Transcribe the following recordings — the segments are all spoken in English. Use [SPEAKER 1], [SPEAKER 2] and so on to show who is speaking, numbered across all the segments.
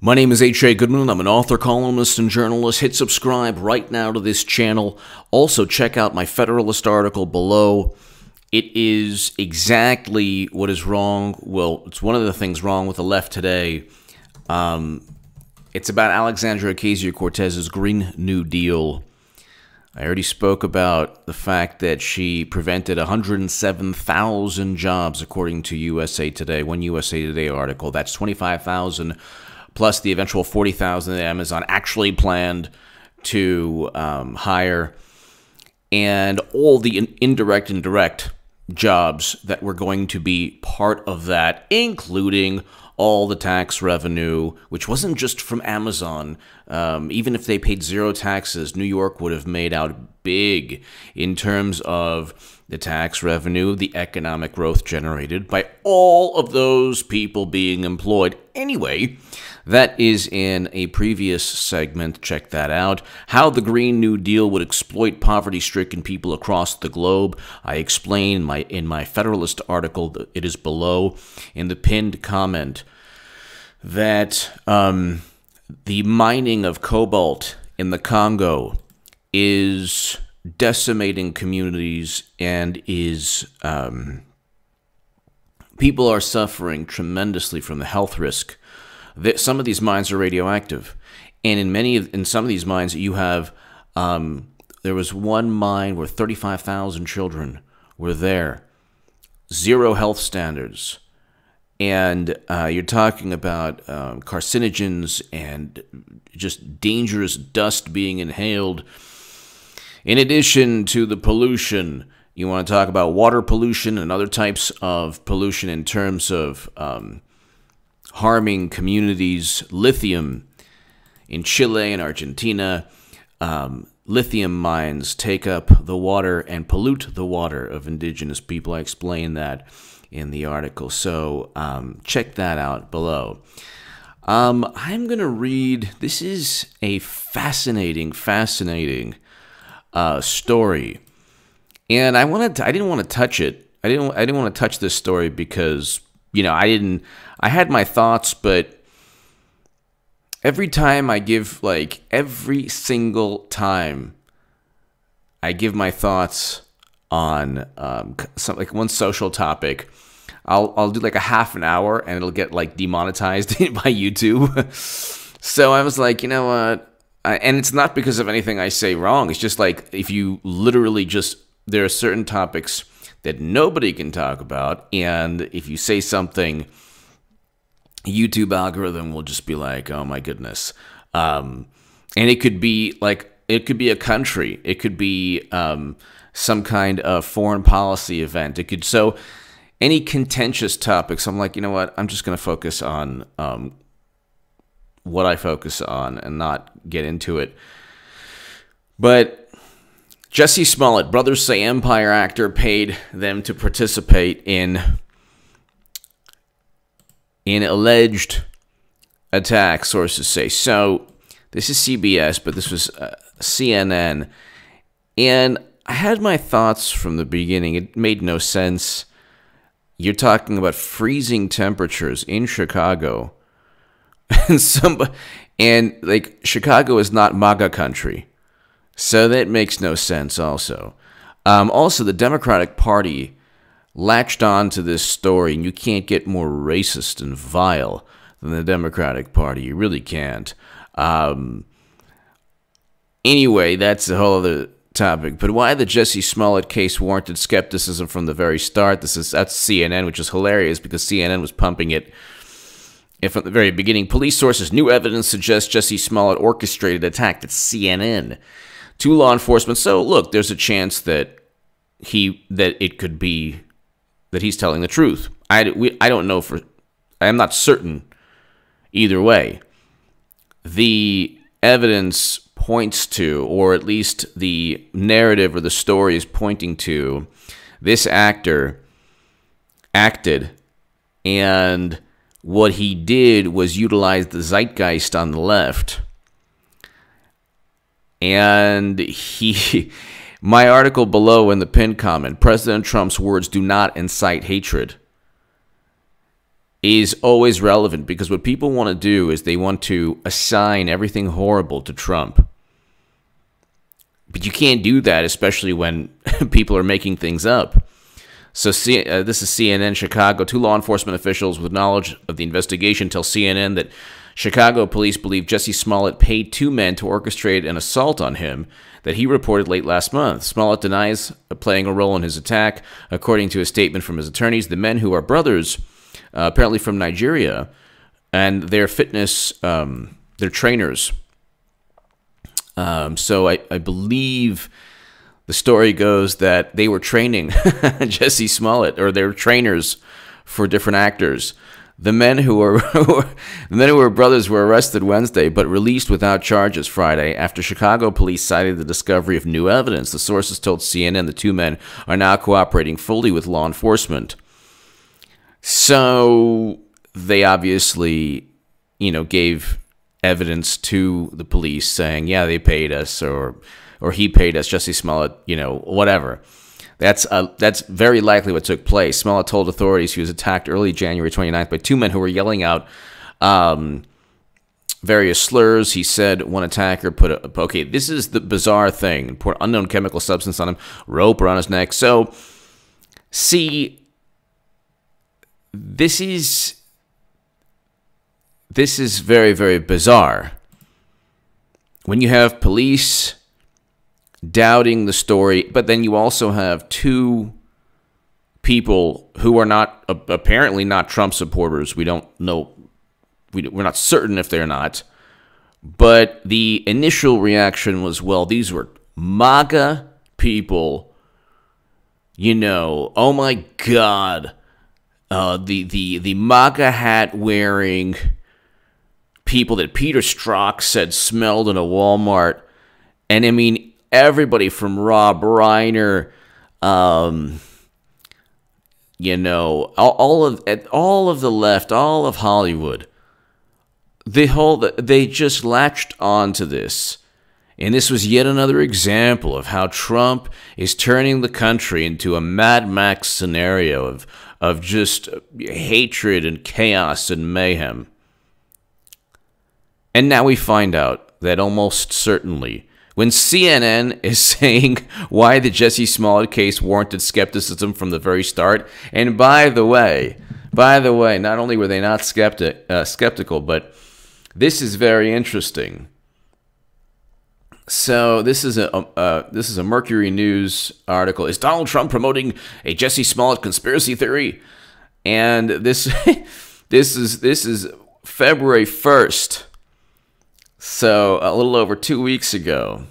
[SPEAKER 1] My name is H.A. Goodman. I'm an author, columnist, and journalist. Hit subscribe right now to this channel. Also, check out my Federalist article below. It is exactly what is wrong. Well, it's one of the things wrong with the left today. It's about Alexandria Ocasio-Cortez's Green New Deal. I already spoke about the fact that she prevented 107,000 jobs, according to USA Today, one USA Today article. That's 25,000 plus the eventual 40,000 that Amazon actually planned to hire, and all the indirect and direct jobs that were going to be part of that, including all the tax revenue, which wasn't just from Amazon. Even if they paid zero taxes, New York would have made out big in terms of the tax revenue, the economic growth generated by all of those people being employed. Anyway, that is in a previous segment. Check that out. How the Green New Deal would exploit poverty-stricken people across the globe. I explain in my Federalist article, it is below in the pinned comment, that the mining of cobalt in the Congo is decimating communities and is people are suffering tremendously from the health risk. Some of these mines are radioactive, and in some of these mines you have there was one mine where 35,000 children were there, zero health standards, and you're talking about carcinogens and just dangerous dust being inhaled. In addition to the pollution, you want to talk about water pollution and other types of pollution in terms of harming communities. Lithium in Chile and Argentina, lithium mines take up the water and pollute the water of indigenous people. I explain that in the article, so check that out below. I'm going to read, this is a fascinating story, and I didn't want to touch it. I didn't want to touch this story because, you know, I had my thoughts, but every single time I give my thoughts on one social topic, I'll do like a half an hour and it'll get like demonetized by YouTube. So I was like, you know what? And it's not because of anything I say wrong. It's just like, if you literally there are certain topics that nobody can talk about, and if you say something, YouTube algorithm will just be like, oh my goodness. And it could be a country. It could be some kind of foreign policy event. So any contentious topics, I'm like, you know what? I'm just going to focus on what I focus on and not get into it. But Jussie Smollett, brothers say Empire actor paid them to participate in alleged attack, sources say. So this is CBS, but this was CNN. And I had my thoughts from the beginning. It made no sense. You're talking about freezing temperatures in Chicago. And like, Chicago is not MAGA country. So that makes no sense also. Also, the Democratic Party latched on to this story, and you can't get more racist and vile than the Democratic Party. You really can't. Anyway, that's a whole other topic. But why the Jussie Smollett case warranted skepticism from the very start. That's CNN, which is hilarious because CNN was pumping it. And from the very beginning, police sources, new evidence suggests Jussie Smollett orchestrated attack. That's CNN. To law enforcement. So look, there's a chance that it could be that he's telling the truth. I don't know I am not certain either way. The evidence points to, or at least the narrative or the story is pointing to, this actor acted, and what he did was utilize the zeitgeist on the left. And my article below in the pinned comment, President Trump's words do not incite hatred. is always relevant, because what people want to do is they want to assign everything horrible to Trump. But you can't do that, especially when people are making things up. So this is CNN Chicago. 2 law enforcement officials with knowledge of the investigation tell CNN that Chicago police believe Jussie Smollett paid 2 men to orchestrate an assault on him that he reported late last month. Smollett denies playing a role in his attack. According to a statement from his attorneys, the men, who are brothers, apparently from Nigeria, and their fitness, they're trainers. So I believe the story goes that they were training Jussie Smollett, or they were trainers for different actors. The men who were brothers were arrested Wednesday, but released without charges Friday after Chicago police cited the discovery of new evidence. The sources told CNN the 2 men are now cooperating fully with law enforcement. So they obviously, gave evidence to the police saying, yeah, they paid us, or he paid us, Jussie Smollett, whatever. That's very likely what took place. Smollett told authorities he was attacked early January 29th by 2 men who were yelling out various slurs. He said one attacker okay, this is the bizarre thing, poured unknown chemical substance on him, rope around his neck. So, see, this is very, very bizarre. When you have police doubting the story, but then you also have 2 people who are not, apparently not Trump supporters. We don't know. We're not certain if they're not. But the initial reaction was, well, these were MAGA people. Oh my God. The MAGA hat wearing people that Peter Strzok said smelled in a Walmart. And I mean, everybody from Rob Reiner, all of the left, all of Hollywood, they just latched onto this. And this was yet another example of how Trump is turning the country into a Mad Max scenario of just hatred and chaos and mayhem. And now we find out that almost certainly, when CNN is saying why the Jussie Smollett case warranted skepticism from the very start, and by the way, not only were they not skeptical, but this is very interesting. So this is a Mercury News article. Is Donald Trump promoting a Jussie Smollett conspiracy theory? And this is February 1st. So a little over 2 weeks ago.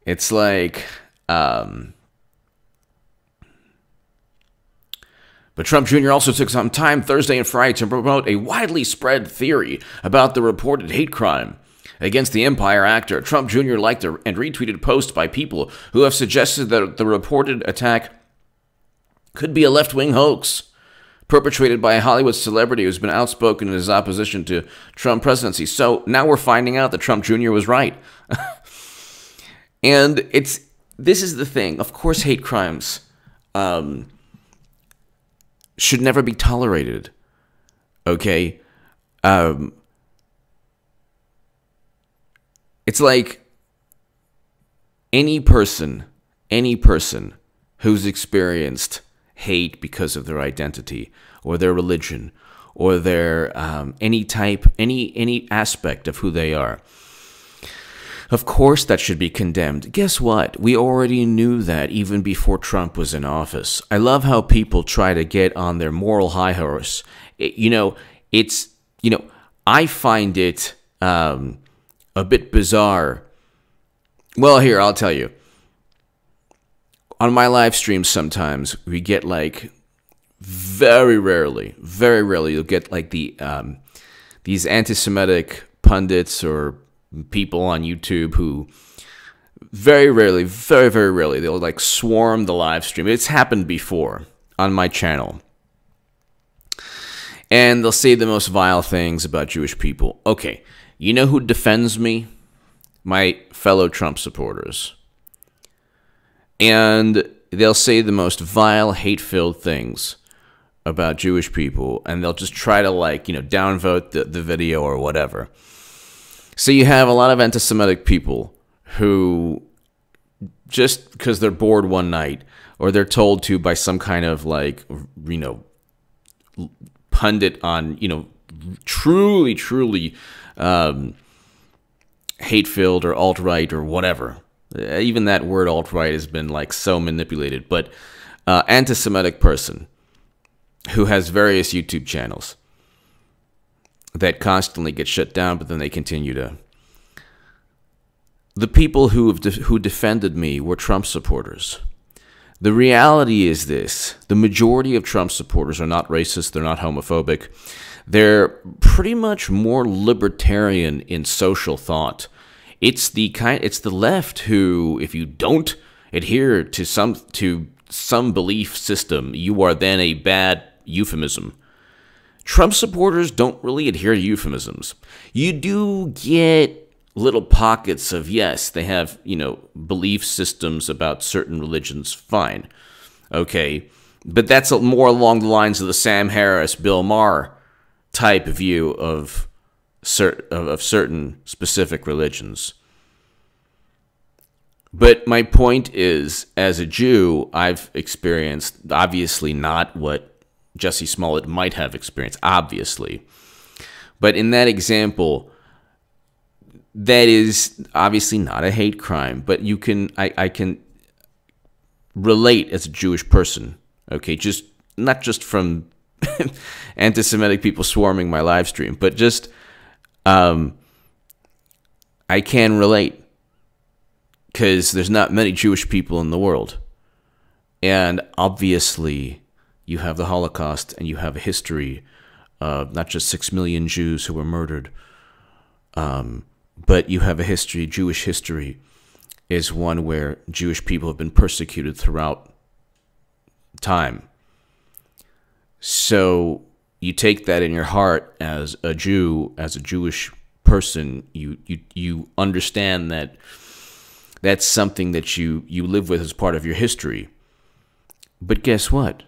[SPEAKER 1] It's like, but Trump Jr. also took some time Thursday and Friday to promote a widely spread theory about the reported hate crime against the Empire actor. Trump Jr. liked and retweeted posts by people who have suggested that the reported attack could be a left-wing hoax perpetrated by a Hollywood celebrity who's been outspoken in his opposition to Trump presidency. So now we're finding out that Trump Jr. was right. And this is the thing. Of course, hate crimes should never be tolerated. Okay? It's like any person who's experienced hate because of their identity or their religion or their any aspect of who they are. Of course that should be condemned. Guess what? We already knew that even before Trump was in office. I love how people try to get on their moral high horse. I find it a bit bizarre. Well, here, I'll tell you. On my live streams sometimes, we get like, very rarely, you'll get like these anti-Semitic pundits or people on YouTube who very rarely, they'll like swarm the live stream. It's happened before on my channel. And they'll say the most vile things about Jewish people. Okay, you know who defends me? My fellow Trump supporters. And they'll say the most vile, hate-filled things about Jewish people, and they'll just try to, like, downvote the video or whatever. So you have a lot of anti-Semitic people who, just because they're bored one night, or they're told to by some kind of, like, pundit on, truly hate-filled or alt-right or whatever. Even that word alt-right has been, like, so manipulated. But anti-Semitic person who has various YouTube channels that constantly get shut down, but then they continue to. The people who defended me were Trump supporters. The reality is this: the majority of Trump supporters are not racist, they're not homophobic. They're pretty much more libertarian in social thought. It's the left who, if you don't adhere to some belief system, you are then a bad euphemism. Trump supporters don't really adhere to euphemisms. You do get little pockets of, yes, they have, belief systems about certain religions, fine. Okay, but that's more along the lines of the Sam Harris, Bill Maher type view of certain specific religions. But my point is, as a Jew, I've experienced, obviously not what Jussie Smollett might have experienced, obviously. But in that example, that is obviously not a hate crime, but I can relate as a Jewish person, okay? Just not just from anti-Semitic people swarming my live stream, but just I can relate because there's not many Jewish people in the world. And obviously, you have the Holocaust and you have a history of not just 6 million Jews who were murdered, but you have a history, Jewish history is one where Jewish people have been persecuted throughout time. So you take that in your heart as a Jew, as a Jewish person, you understand that that's something that you live with as part of your history. But guess what?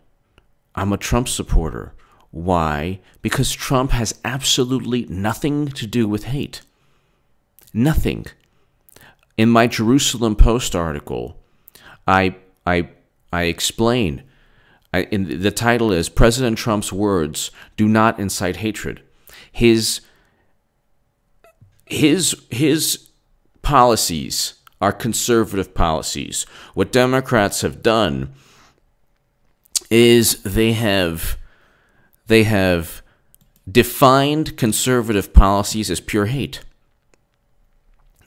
[SPEAKER 1] I'm a Trump supporter. Why? Because Trump has absolutely nothing to do with hate. Nothing. In my Jerusalem Post article, I explain. The title is President Trump's words do not incite hatred. His policies are conservative policies. What Democrats have done is they have defined conservative policies as pure hate.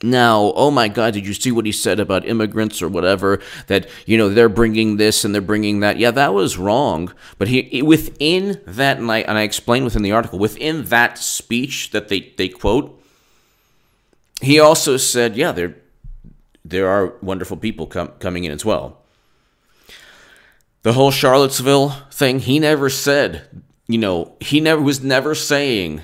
[SPEAKER 1] Now, oh my God, did you see what he said about immigrants or whatever? That, they're bringing this and they're bringing that. Yeah, that was wrong. But within that, and I explain within the article, within that speech that they quote, he also said, yeah, there are wonderful people coming in as well. The whole Charlottesville thing, he never said, he was never saying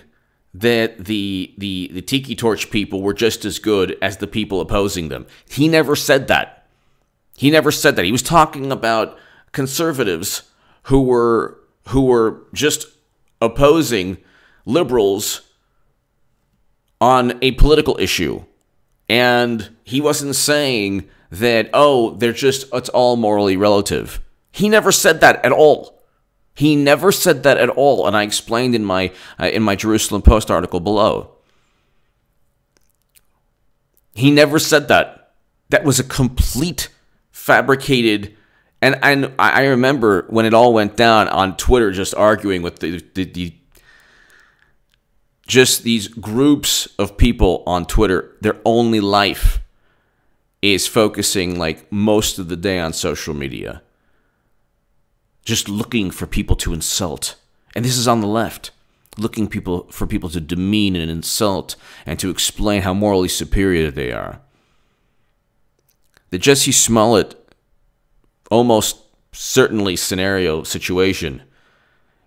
[SPEAKER 1] that the Tiki Torch people were just as good as the people opposing them. He never said that. He was talking about conservatives who were just opposing liberals on a political issue. And he wasn't saying that, it's all morally relative. He never said that at all. And I explained in my Jerusalem Post article below. He never said that. That was a complete fabricated. And I remember when it all went down on Twitter, just arguing with just these groups of people on Twitter. Their only life is focusing like most of the day on social media. Just looking for people to insult. And this is on the left. Looking for people to demean and insult and to explain how morally superior they are. The Jussie Smollett almost certainly situation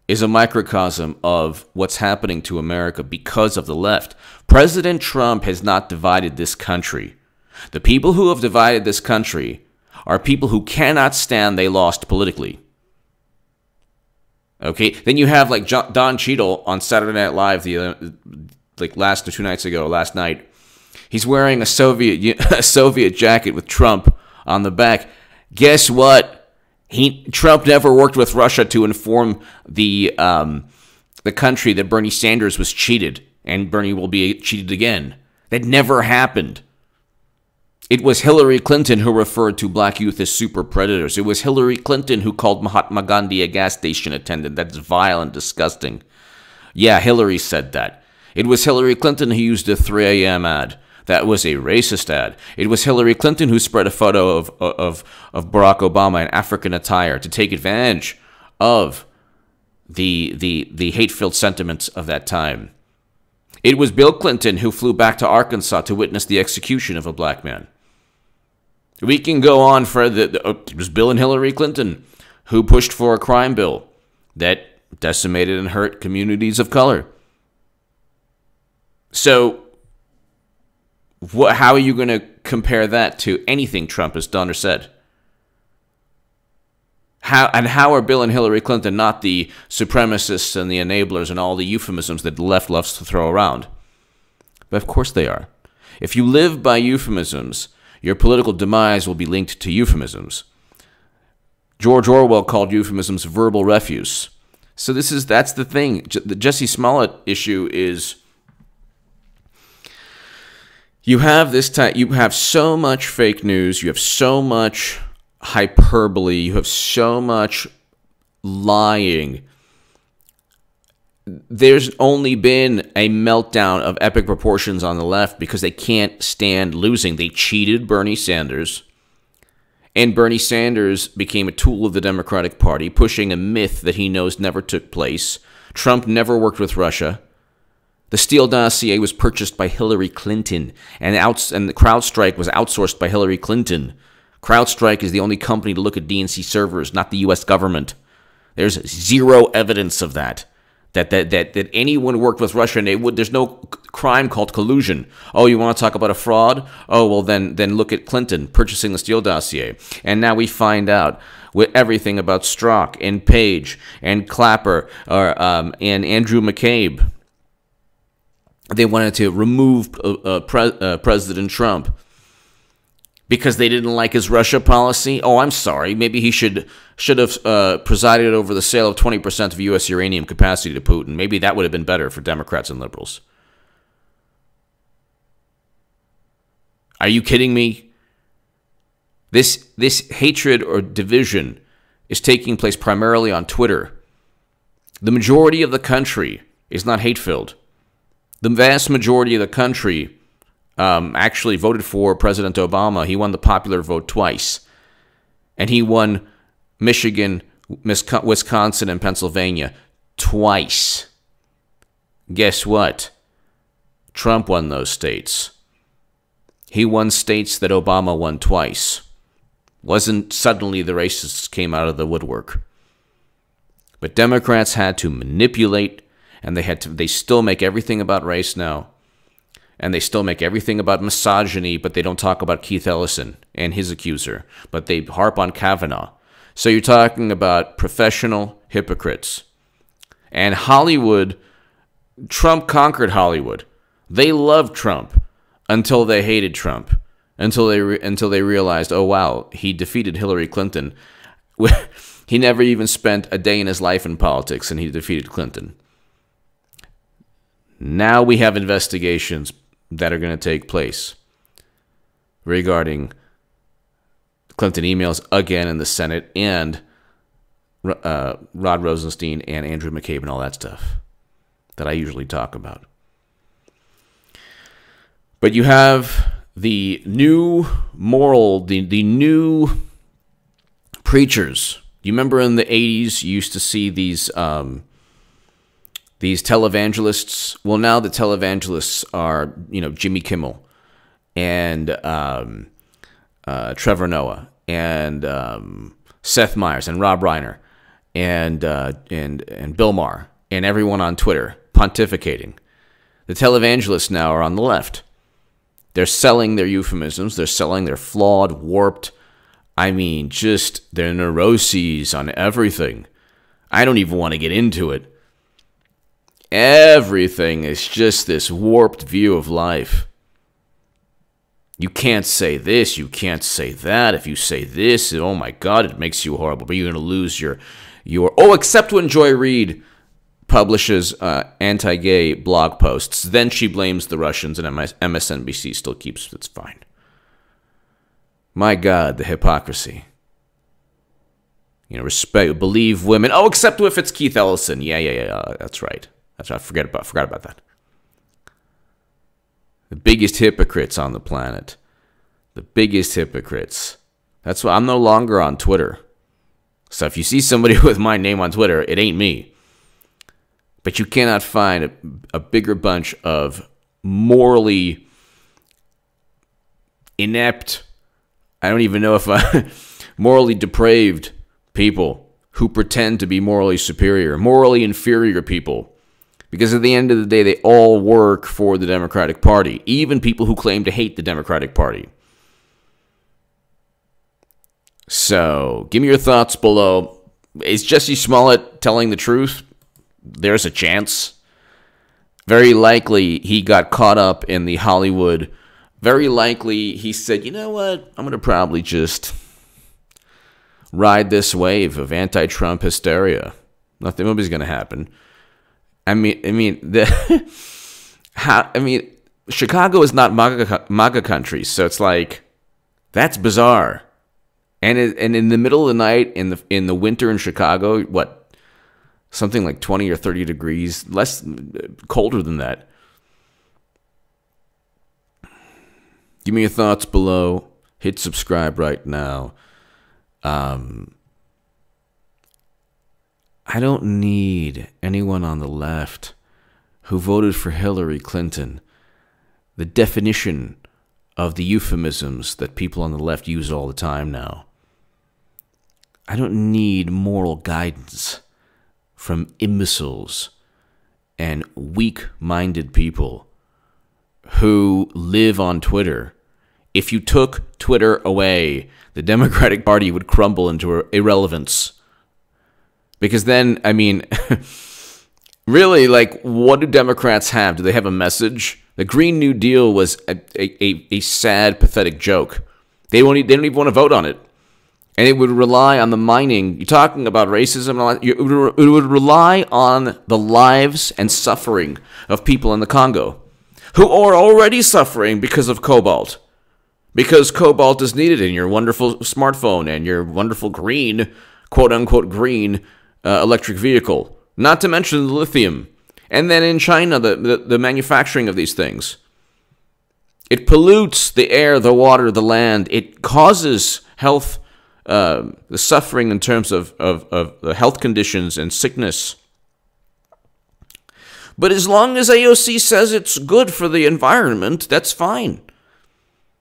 [SPEAKER 1] is a microcosm of what's happening to America because of the left. President Trump has not divided this country. The people who have divided this country are people who cannot stand they lost politically. Okay, then you have like Don Cheadle on Saturday Night Live last night. He's wearing a Soviet jacket with Trump on the back. Guess what? Trump never worked with Russia to inform the country that Bernie Sanders was cheated and Bernie will be cheated again. That never happened. It was Hillary Clinton who referred to black youth as super predators. It was Hillary Clinton who called Mahatma Gandhi a gas station attendant. That's vile and disgusting. Yeah, Hillary said that. It was Hillary Clinton who used a 3 a.m. ad. That was a racist ad. It was Hillary Clinton who spread a photo of Barack Obama in African attire to take advantage of the hate-filled sentiments of that time. It was Bill Clinton who flew back to Arkansas to witness the execution of a black man. We can go on further. It was Bill and Hillary Clinton who pushed for a crime bill that decimated and hurt communities of color. So, how are you going to compare that to anything Trump has done or said? How are Bill and Hillary Clinton not the supremacists and the enablers and all the euphemisms that the left loves to throw around? But of course they are. If you live by euphemisms, your political demise will be linked to euphemisms. George Orwell called euphemisms verbal refuse. So that's the thing. The Jussie Smollett issue is you have so much fake news, you have so much hyperbole, you have so much lying. There's only been a meltdown of epic proportions on the left because they can't stand losing. They cheated Bernie Sanders, and Bernie Sanders became a tool of the Democratic Party, pushing a myth that he knows never took place. Trump never worked with Russia. The Steele dossier was purchased by Hillary Clinton, and the CrowdStrike was outsourced by Hillary Clinton. CrowdStrike is the only company to look at DNC servers, not the U.S. government. There's zero evidence of that. That anyone worked with Russia, and there's no crime called collusion. Oh, you want to talk about a fraud? Oh, well, then look at Clinton purchasing the Steele dossier. And now we find out with everything about Strzok and Page and Clapper and Andrew McCabe. They wanted to remove President Trump because they didn't like his Russia policy. Oh, I'm sorry. Maybe he should have presided over the sale of 20% of U.S. uranium capacity to Putin. Maybe that would have been better for Democrats and liberals. Are you kidding me? This hatred or division is taking place primarily on Twitter. The majority of the country is not hate-filled. The vast majority of the country actually voted for President Obama. He won the popular vote twice. And he won Michigan, Wisconsin, and Pennsylvania twice. Guess what? Trump won those states. He won states that Obama won twice. Wasn't suddenly the racists came out of the woodwork. But Democrats had to manipulate, and they still make everything about race now. And they still make everything about misogyny, but they don't talk about Keith Ellison and his accuser. But they harp on Kavanaugh. So you're talking about professional hypocrites. And Hollywood, Trump conquered Hollywood. They loved Trump until they hated Trump. Until they realized, oh wow, he defeated Hillary Clinton. He never even spent a day in his life in politics, and he defeated Clinton. Now we have investigations that are going to take place regarding Clinton emails again in the Senate and Rod Rosenstein and Andrew McCabe and all that stuff that I usually talk about. But you have the new the new preachers. You remember in the 80s you used to see these televangelists. Well, now the televangelists are, Jimmy Kimmel and Trevor Noah and Seth Meyers and Rob Reiner and Bill Maher and everyone on Twitter pontificating. The televangelists now are on the left. They're selling their euphemisms. They're selling their flawed, warped, just their neuroses on everything. I don't even want to get into it. Everything is just this warped view of life. You can't say this, you can't say that. If you say this, oh my God, it makes you horrible. But you're going to lose your except when Joy Reid publishes anti-gay blog posts. Then she blames the Russians, and MSNBC still keeps it's fine. My God, the hypocrisy. Respect, believe women. Oh, except if it's Keith Ellison. Yeah, that's right. I forgot about that. The biggest hypocrites on the planet. The biggest hypocrites. That's why I'm no longer on Twitter. So if you see somebody with my name on Twitter, it ain't me. But you cannot find a bigger bunch of morally inept, I don't even know if morally depraved people who pretend to be morally superior, morally inferior people. Because at the end of the day, they all work for the Democratic Party, even people who claim to hate the Democratic Party. So, give me your thoughts below. Is Jussie Smollett telling the truth? There's a chance. Very likely he got caught up in the Hollywood. Very likely he said, you know what, I'm going to probably just ride this wave of anti-Trump hysteria. Nobody's going to happen. Chicago is not MAGA country, so it's like, that's bizarre. And in the middle of the night, in the winter in Chicago, what, something like 20 or 30 degrees, colder than that. Give me your thoughts below. Hit subscribe right now. I don't need anyone on the left who voted for Hillary Clinton. The definition of the euphemisms that people on the left use all the time now. I don't need moral guidance from imbeciles and weak-minded people who live on Twitter. If you took Twitter away, the Democratic Party would crumble into irrelevance. Because then, really, like, what do Democrats have? Do they have a message? The Green New Deal was a sad, pathetic joke. They don't even want to vote on it. And it would rely on the mining. You're talking about racism. It would rely on the lives and suffering of people in the Congo, who are already suffering because of cobalt. Because cobalt is needed in your wonderful smartphone and your wonderful green, quote-unquote green, electric vehicle. Not to mention the lithium. And then in China, the manufacturing of these things. It pollutes the air, the water, the land. It causes health, the suffering in terms of the health conditions and sickness. But as long as AOC says it's good for the environment, that's fine.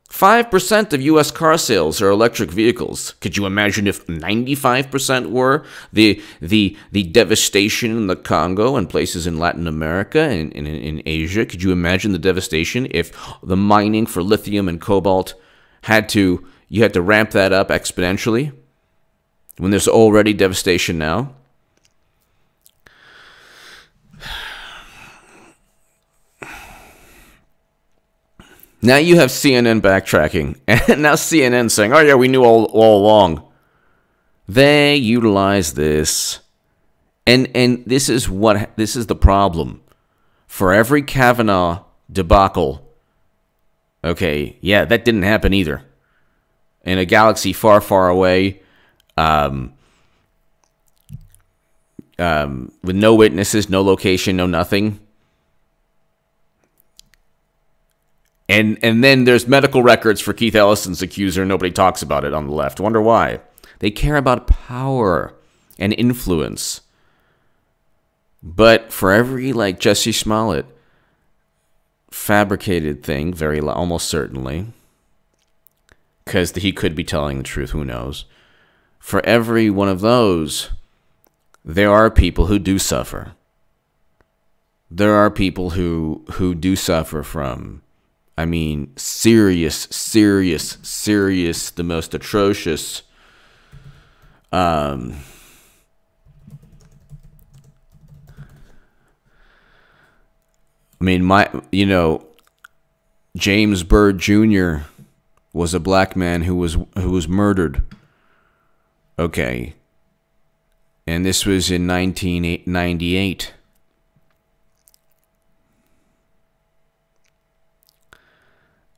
[SPEAKER 1] 5% of U.S. car sales are electric vehicles. Could you imagine if 95% were? The devastation in the Congo and places in Latin America and in Asia. Could you imagine the devastation if the mining for lithium and cobalt you had to ramp that up exponentially when there's already devastation now? Now you have CNN backtracking, and now CNN saying, oh yeah, we knew all along. They utilize this, and this is the problem. For every Kavanaugh debacle, okay, yeah, that didn't happen either. In a galaxy far, far away, with no witnesses, no location, no nothing. And then there's medical records for Keith Ellison's accuser. Nobody talks about it on the left. Wonder why. They care about power and influence. But for every, like, Jussie Smollett fabricated thing, almost certainly, because he could be telling the truth, who knows. For every one of those, there are people who do suffer. There are people who do suffer from, serious, the most atrocious I mean, James Byrd Jr. was a black man who was murdered. Okay. And this was in 1998.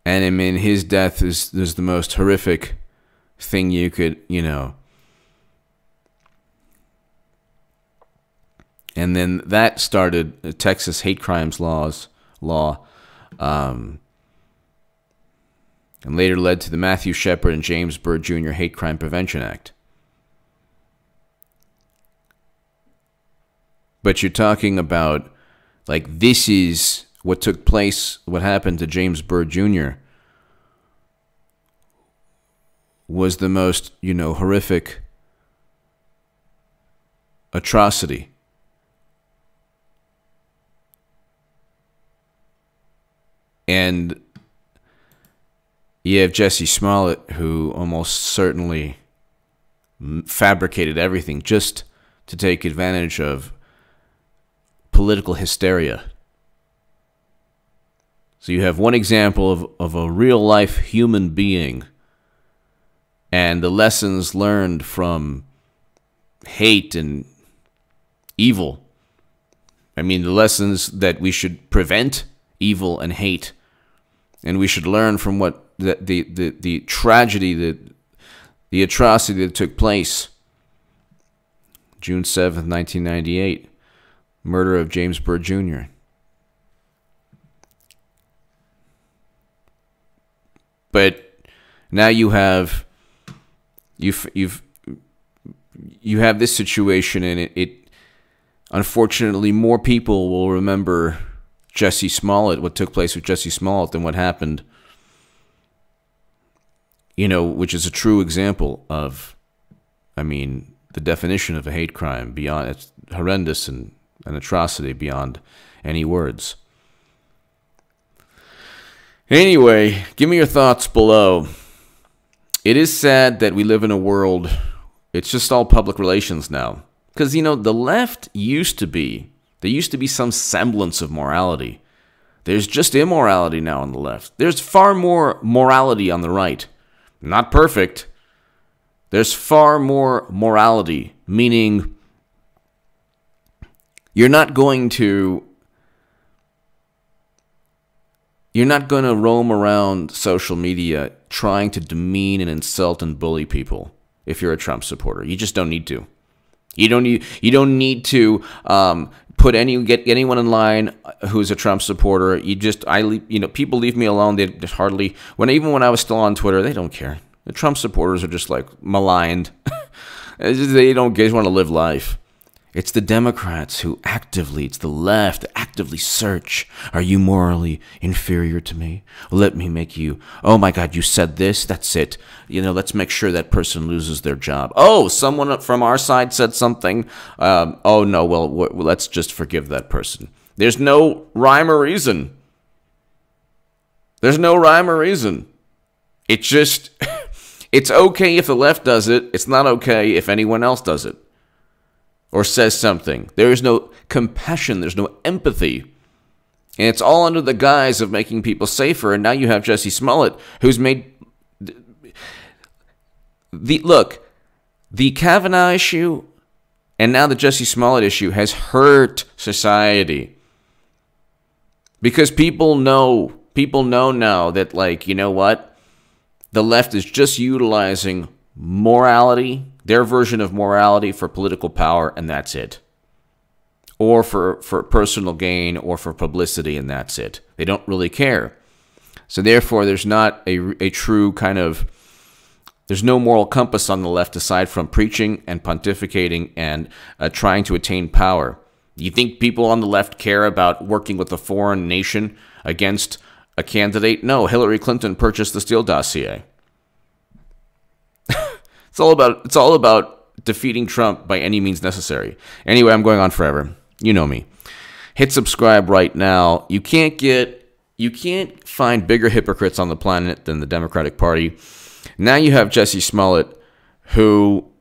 [SPEAKER 1] And I mean, his death is the most horrific thing you could, And then that started the Texas hate crimes law, and later led to the Matthew Shepard and James Byrd Jr. Hate Crime Prevention Act. But you're talking about, like, this is what took place, what happened to James Byrd Jr. was the most, horrific atrocity. And you have Jussie Smollett, who almost certainly fabricated everything just to take advantage of political hysteria. So you have one example of a real-life human being and the lessons learned from hate and evil. I mean, the lessons that we should prevent evil and hate, and we should learn from what the tragedy, the atrocity that took place June 7th, 1998, murder of James Byrd Jr. But now you have this situation, and it unfortunately more people will remember Jussie Smollett, what took place with Jussie Smollett, than what happened, which is a true example of, the definition of a hate crime beyond, it's horrendous and an atrocity beyond any words. Anyway, give me your thoughts below. It is sad that we live in a world, it's just all public relations now. Because, the left there used to be some semblance of morality. There's just immorality now on the left. There's far more morality on the right. Not perfect. There's far more morality, meaning you're not going to roam around social media trying to demean and insult and bully people if you're a Trump supporter. You just don't need to. You don't need to get anyone in line who's a Trump supporter. People leave me alone. They just hardly, even when I was still on Twitter, they don't care. The Trump supporters are just like maligned. They want to live life. It's the Democrats who it's the left that actively search. Are you morally inferior to me? Let me make you, oh my God, you said this? That's it. Let's make sure that person loses their job. Oh, someone from our side said something. Oh no, well, let's just forgive that person. There's no rhyme or reason. There's no rhyme or reason. It's just, it's okay if the left does it. It's not okay if anyone else does it or says something. There is no compassion. There's no empathy. And it's all under the guise of making people safer. And now you have Jussie Smollett, who's made... The Kavanaugh issue and now the Jussie Smollett issue has hurt society. Because people know now that, what? The left is just utilizing morality, their version of morality, for political power, and that's it. Or for personal gain, or for publicity, and that's it. They don't really care. So therefore, there's not a true kind of, there's no moral compass on the left aside from preaching and pontificating and trying to attain power. You think people on the left care about working with a foreign nation against a candidate? No, Hillary Clinton purchased the Steele dossier. It's all about defeating Trump by any means necessary. Anyway, I'm going on forever. You know me. Hit subscribe right now. You can't find bigger hypocrites on the planet than the Democratic Party. Now you have Jussie Smollett, who,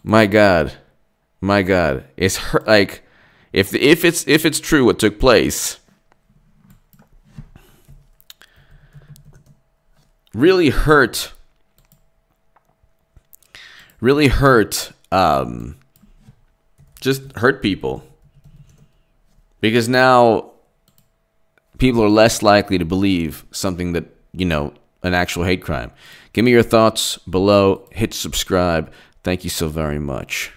[SPEAKER 1] my God, it's like if it's true what took place, really hurt just hurt people, because now people are less likely to believe something that, an actual hate crime. Give me your thoughts below. Hit subscribe. Thank you so very much.